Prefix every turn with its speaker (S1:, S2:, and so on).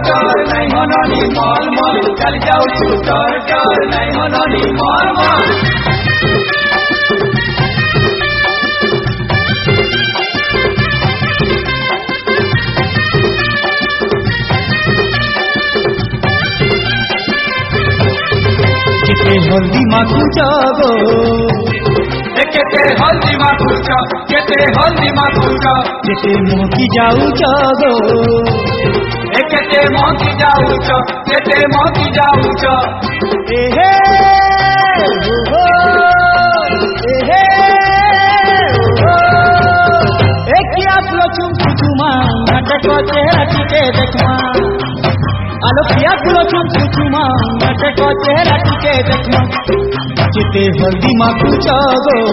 S1: डर नहीं मननी मल मल चल जाऊँ डर नहीं मननी मल मल
S2: केते हल्दी माखुच गो
S1: केते हल्दी माखुच केते हल्दी माखुच
S2: केते मोकी जाऊच गो
S1: केते मोकी जाऊच केते मोकी जाऊच
S2: एहे हो एहे हो एकिया फुलो चुमा नाटक चेहरा टिके देखमा आलो किया फुलो चुमा नाटक चेहरा टिके देखमा केते हल्दी माखुच गो